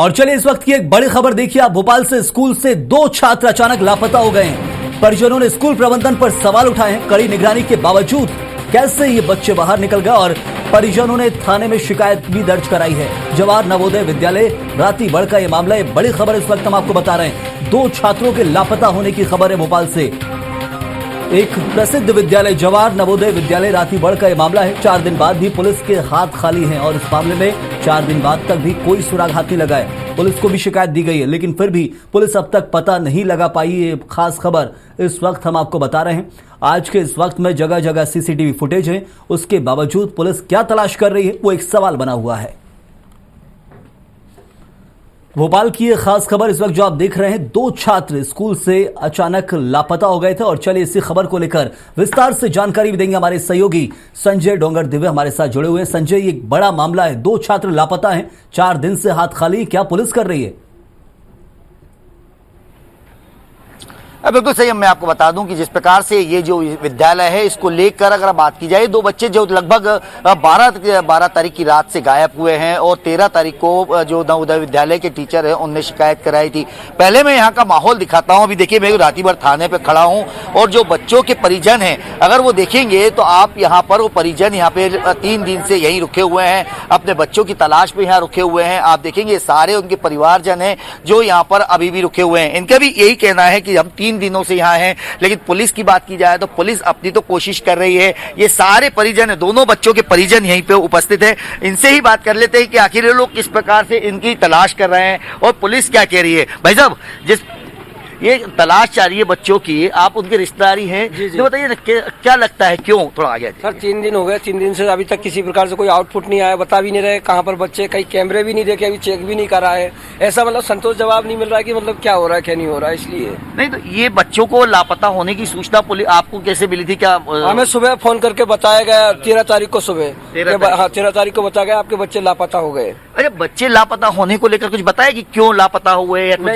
और चलिए इस वक्त की एक बड़ी खबर देखिए आप। भोपाल से स्कूल से 2 छात्र अचानक लापता हो गए हैं। परिजनों ने स्कूल प्रबंधन पर सवाल उठाए हैं। कड़ी निगरानी के बावजूद कैसे ये बच्चे बाहर निकल गए और परिजनों ने थाने में शिकायत भी दर्ज कराई है। जवाहर नवोदय विद्यालय रातीबढ़ का ये मामला है। बड़ी खबर इस वक्त हम आपको बता रहे हैं। 2 छात्रों के लापता होने की खबर है भोपाल से। एक प्रसिद्ध विद्यालय जवाहर नवोदय विद्यालय रातीबढ़ का यह मामला है। 4 दिन बाद भी पुलिस के हाथ खाली हैं और इस मामले में 4 दिन बाद तक भी कोई सुराग हाथ नहीं लगा है। पुलिस को भी शिकायत दी गई है, लेकिन फिर भी पुलिस अब तक पता नहीं लगा पाई। ये खास खबर इस वक्त हम आपको बता रहे हैं। आज के इस वक्त में जगह जगह सीसीटीवी फुटेज है, उसके बावजूद पुलिस क्या तलाश कर रही है वो एक सवाल बना हुआ है। भोपाल की ये खास खबर इस वक्त जो आप देख रहे हैं, 2 छात्र स्कूल से अचानक लापता हो गए थे और चलिए इसी खबर को लेकर विस्तार से जानकारी भी देंगे हमारे सहयोगी संजय डोंगर दिव्य हमारे साथ जुड़े हुए हैं। संजय, ये एक बड़ा मामला है, 2 छात्र लापता हैं, 4 दिन से हाथ खाली, क्या पुलिस कर रही है? बिल्कुल सही। मैं आपको बता दूं कि जिस प्रकार से ये जो विद्यालय है इसको लेकर अगर बात की जाए, 2 बच्चे जो लगभग 12 तारीख की रात से गायब हुए हैं और 13 तारीख को जो नवोदय विद्यालय के टीचर है उनने शिकायत कराई थी। पहले मैं यहाँ का माहौल दिखाता हूँ। अभी देखिए मैं रातीबढ़ थाने पे खड़ा हूँ और जो बच्चों के परिजन हैं अगर वो देखेंगे तो आप यहाँ पर वो परिजन यहाँ पे 3 दिन से यहीं रुके हुए हैं, अपने बच्चों की तलाश में यहाँ रुके हुए हैं। आप देखेंगे सारे उनके परिवारजन हैं जो यहाँ पर अभी भी रुके हुए हैं। इनका भी यही कहना है कि हम 3 दिनों से यहाँ हैं, लेकिन पुलिस की बात की जाए तो पुलिस अपनी तो कोशिश कर रही है। ये सारे परिजन है, दोनों बच्चों के परिजन यहीं पे उपस्थित है। इनसे ही बात कर लेते हैं कि आखिर ये लोग किस प्रकार से इनकी तलाश कर रहे हैं और पुलिस क्या कह रही है। भाई साहब, जिस ये तलाश जारी है बच्चों की, आप उनके रिश्तेदारी हैं, जो बताइए ना क्या लगता है, क्यों थोड़ा आगे? सर 3 दिन हो गए, 3 दिन से अभी तक किसी प्रकार से कोई आउटपुट नहीं आया। बता भी नहीं रहे कहाँ पर बच्चे, कहीं कैमरे भी नहीं देखे, अभी चेक भी नहीं करा है। ऐसा मतलब संतोष जवाब नहीं मिल रहा है कि मतलब क्या हो रहा है क्या नहीं हो रहा है। इसलिए नहीं तो ये बच्चों को लापता होने की सूचना पुलिस आपको कैसे मिली थी? क्या हमें सुबह फोन करके बताया गया 13 तारीख को सुबह। 13 तारीख को बताया गया आपके बच्चे लापता हो गए। अरे बच्चे लापता होने को लेकर कुछ बताया कि क्यों लापता हुए या कुछ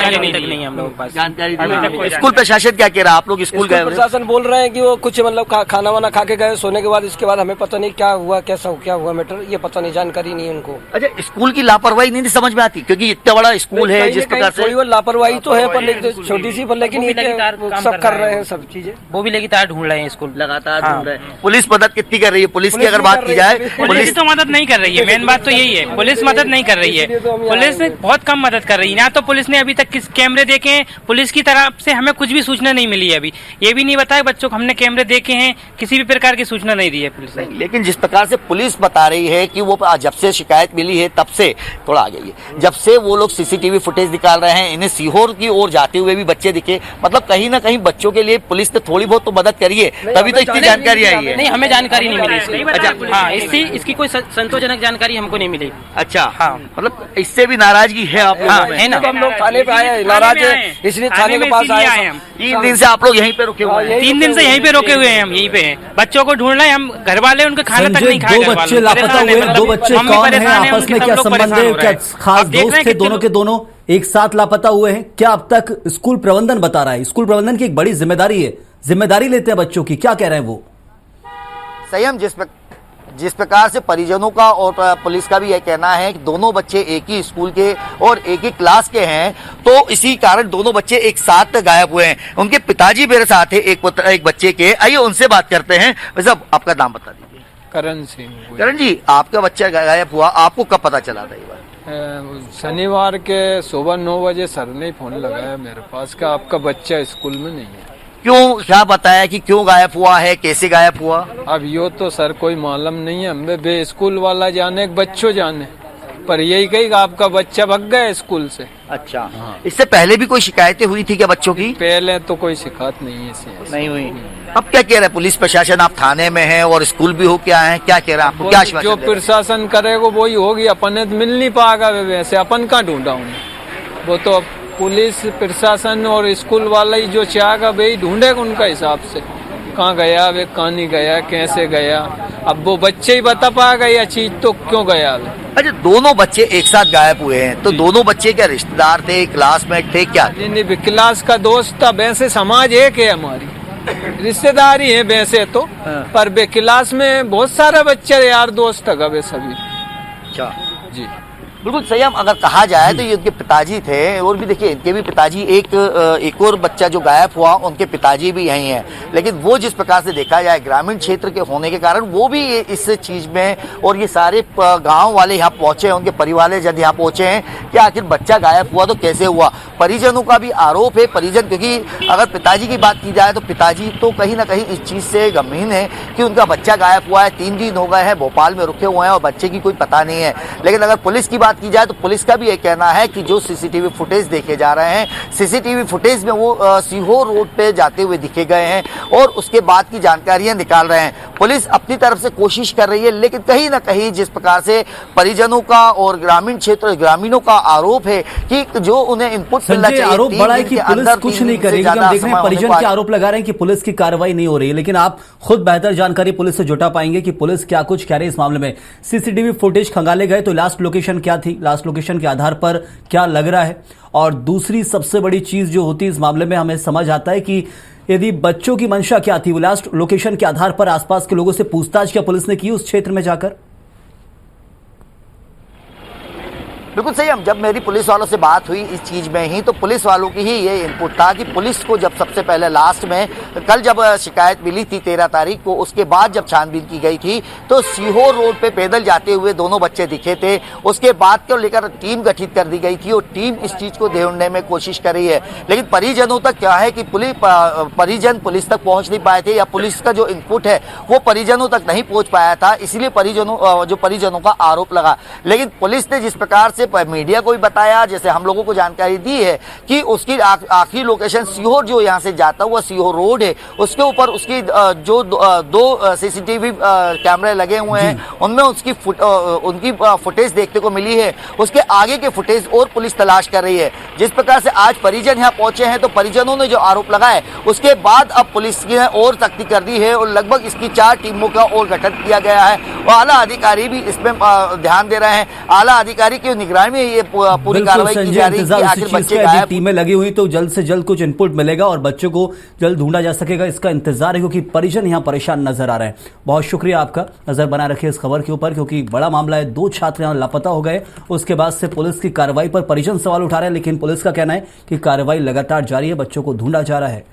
जानकारी नहीं हम लोग पास जानकारी नहीं। स्कूल प्रशासन क्या कह रहा है? आप लोग स्कूल गए? प्रशासन बोल रहे हैं कि वो कुछ मतलब खाना वाना खा के गए, सोने के बाद इसके बाद हमें पता नहीं क्या हुआ, क्या हुआ मैटर, ये पता नहीं, जानकारी नहीं है उनको। अच्छा, स्कूल की लापरवाही नहीं समझ में आती क्योंकि इतना बड़ा स्कूल है जिस प्रकार से वो लापरवाही तो है पर छोटी सी, पर लेकिन सब कर रहे हैं सब चीजें। वो भी लगातार ढूंढ रहे हैं स्कूल, लगातार ढूंढ रहे हैं। पुलिस मदद कितनी कर रही है? पुलिस की अगर बात की जाए, पुलिस तो मदद नहीं कर रही है। मेन बात तो यही है, पुलिस मदद नहीं कर रही है। पुलिस बहुत कम मदद कर रही है। ना तो पुलिस ने अभी तक किस कैमरे देखे हैं, पुलिस की तरफ से हमें कुछ भी सूचना नहीं मिली है। अभी ये भी नहीं बताया बच्चों को हमने कैमरे देखे हैं, किसी भी प्रकार की सूचना नहीं दी है पुलिस ने। लेकिन जिस प्रकार से पुलिस बता रही है कि वो जब से शिकायत मिली है तब से, थोड़ा आगे ये, जब से वो लोग सीसीटीवी फुटेज निकाल रहे हैं, इन्हें सीहोर की ओर जाते हुए भी बच्चे दिखे। मतलब कहीं ना कहीं बच्चों के लिए पुलिस ने थोड़ी बहुत तो मदद करी है, तभी तो इतनी जानकारी आई है। नहीं, हमें जानकारी नहीं मिली इसकी। अच्छा, हाँ, इसकी कोई संतोषजनक जानकारी हमको नहीं मिली। अच्छा, हाँ, मतलब इससे भी नाराजगी है आप लोगों में? है ना, हम लोग थाने पे आए नाराज है, इसलिए थाने के पास आए हैं। 3 दिन से आप लोग यहीं पे रुके हुए हैं? 3 दिन से यहीं पे रुके हुए हैं, हम यहीं पे हैं। बच्चों को ढूंढ रहे हैं, हम घर वाले उनके खाना तक नहीं खाए। 2 बच्चे लापता हुए, 2 बच्चे कौन हैं, आपस में क्या संबंध है, क्या खास दोस्त थे? दोनों के दोनों एक साथ लापता हुए हैं। क्या अब तक स्कूल प्रबंधन बता रहा है? स्कूल प्रबंधन की एक बड़ी जिम्मेदारी है, जिम्मेदारी लेते हैं बच्चों की, क्या कह रहे हैं वो? संयम, जिस प्रकार से परिजनों का और पुलिस का भी यह कहना है कि दोनों बच्चे एक ही स्कूल के और एक ही क्लास के हैं, तो इसी कारण दोनों बच्चे एक साथ गायब हुए हैं। उनके पिताजी मेरे साथ है, एक बच्चे के। आइए उनसे बात करते हैं। वैसे आपका नाम बता दीजिए। करण सिंह। करण जी, आपका बच्चा गायब हुआ, आपको कब पता चला था ये बात? शनिवार के सुबह 9 बजे सर ने फोन लगाया मेरे पास कि आपका बच्चा स्कूल में नहीं है। क्यों, क्या बताया कि क्यों गायब हुआ है, कैसे गायब हुआ? अब यो तो सर कोई मालूम नहीं है, हमें बे स्कूल वाला जाने, बच्चों जाने, पर यही कही कि आपका बच्चा भाग गया स्कूल से। अच्छा, हाँ। इससे पहले भी कोई शिकायतें हुई थी क्या बच्चों की? पहले तो कोई शिकायत नहीं है इसे। नहीं हुई। अब क्या कह रहे हैं पुलिस प्रशासन? आप थाने में हैं और स्कूल भी हो के आए हैं, क्या कह रहे हैं? आपको क्या आश्वासन? जो प्रशासन करेगा वही होगी, अपन मिल नहीं पाएगा, वैसे अपन कहाँ ढूंढा उन्हें? वो तो पुलिस प्रशासन और स्कूल वाला ही जो चाहेगा वही ढूंढेगा उनका हिसाब से, कहाँ गया वे, कहाँ नहीं गया, कैसे गया। अब वो बच्चे ही बता पाएगा यह चीज तो क्यों गया वे। अच्छा, दोनों बच्चे एक साथ गायब हुए हैं, तो दोनों बच्चे क्या रिश्तेदार थे, क्लासमेट थे, क्या? नहीं, क्लास का दोस्त था। वैसे समाज एक है हमारी, रिश्तेदारी है वैसे तो, पर वे क्लास में बहुत सारे बच्चे यार दोस्त था वे सभी। अच्छा जी। बिल्कुल सही। हम अगर कहा जाए तो ये उनके पिताजी थे, और भी देखिए इनके भी पिताजी, एक और बच्चा जो गायब हुआ उनके पिताजी भी यहीं हैं। लेकिन वो जिस प्रकार से देखा जाए ग्रामीण क्षेत्र के होने के कारण वो भी इस चीज में, और ये सारे गांव वाले यहाँ पहुंचे हैं, उनके परिवार जब यहाँ पहुंचे हैं कि आखिर बच्चा गायब हुआ तो कैसे हुआ। परिजनों का भी आरोप है, परिजन, क्योंकि अगर पिताजी की बात की जाए तो पिताजी तो कहीं ना कहीं इस चीज से गमगीन है कि उनका बच्चा गायब हुआ है, 3 दिन हो गए हैं, भोपाल में रुके हुए हैं और बच्चे की कोई पता नहीं है। लेकिन अगर पुलिस की बात की जाए तो पुलिस का भी ये कहना है कि जो सीसीटीवी फुटेज देखे जा रहे हैं, सीसीटीवी फुटेज में वो सीहोर रोड पे जाते हुए दिखे गए हैं और उसके बाद की जानकारियां निकाल रहे हैं। पुलिस अपनी तरफ से कोशिश कर रही है, लेकिन कहीं ना कहीं जिस प्रकार से परिजनों का और ग्रामीण क्षेत्र ग्रामीणों का आरोप है कि जो उन्हें इनपुट मिलना चाहिए, आरोप बढ़ा है कि पुलिस कुछ नहीं करेगी। हम देख रहे हैं परिजन के आरोप लगा रहे हैं कि पुलिस की कार्रवाई नहीं हो रही है, लेकिन आप खुद बेहतर जानकारी पुलिस से जुटा पाएंगे कि पुलिस क्या कुछ कह रही है इस मामले में। सीसीटीवी फुटेज खंगाले गए तो लास्ट लोकेशन क्या थी, लास्ट लोकेशन के आधार पर क्या लग रहा है, और दूसरी सबसे बड़ी चीज जो होती है इस मामले में हमें समझ आता है कि यदि बच्चों की मंशा क्या थी, वो लास्ट लोकेशन के आधार पर आसपास के लोगों से पूछताछ क्या पुलिस ने की उस क्षेत्र में जाकर। बिल्कुल सही। हम जब मेरी पुलिस वालों से बात हुई इस चीज में ही, तो पुलिस वालों की ही ये इनपुट था कि पुलिस को जब सबसे पहले लास्ट में कल जब शिकायत मिली थी 13 तारीख को, उसके बाद जब छानबीन की गई थी तो सीहोर रोड पे पैदल जाते हुए दोनों बच्चे दिखे थे। उसके बाद को लेकर टीम गठित कर दी गई थी और टीम इस चीज को ढूंढने में कोशिश कर रही है। लेकिन परिजनों तक क्या है कि परिजन पुलिस तक पहुंच नहीं पाए थे, या पुलिस का जो इनपुट है वो परिजनों तक नहीं पहुंच पाया था, इसलिए परिजनों का आरोप लगा। लेकिन पुलिस ने जिस प्रकार से मीडिया को भी बताया, जैसे हम लोगों को जानकारी दी है कि उसकी आखिरी लोकेशन सीहोर जो यहाँ से जाता हुआ सीहोर रोड है, उसके ऊपर उसकी जो दो सीसीटीवी कैमरे लगे हुए हैं उनमें उनकी फुटेज देखने को मिली है। उसके आगे के फुटेज और पुलिस तलाश कर रही है। जिस प्रकार से आज परिजन यहाँ पहुंचे हैं तो परिजनों ने जो आरोप लगाए उसके बाद अब पुलिस ने और सख्ती कर दी है और लगभग इसकी 4 टीमों का और गठन किया गया है और आला अधिकारी भी इसमें ध्यान दे रहे हैं। आला अधिकारी की निगरानी में ये पूरी कार्रवाई की जा रही है कि आखिर बच्चे गायब। टीमें लगी हुई तो जल्द से जल्द कुछ इनपुट मिलेगा और बच्चों को जल्द ढूंढा जा सकेगा, इसका इंतजार है, क्योंकि परिजन यहां परेशान नजर आ रहे हैं। बहुत शुक्रिया आपका, नजर बना रखिए इस खबर के ऊपर, क्योंकि बड़ा मामला है। 2 छात्र यहां लापता हो गए, उसके बाद से पुलिस की कार्रवाई पर परिजन सवाल उठा रहे हैं, लेकिन पुलिस का कहना है कि कार्रवाई लगातार जारी है, बच्चों को ढूंढा जा रहा है।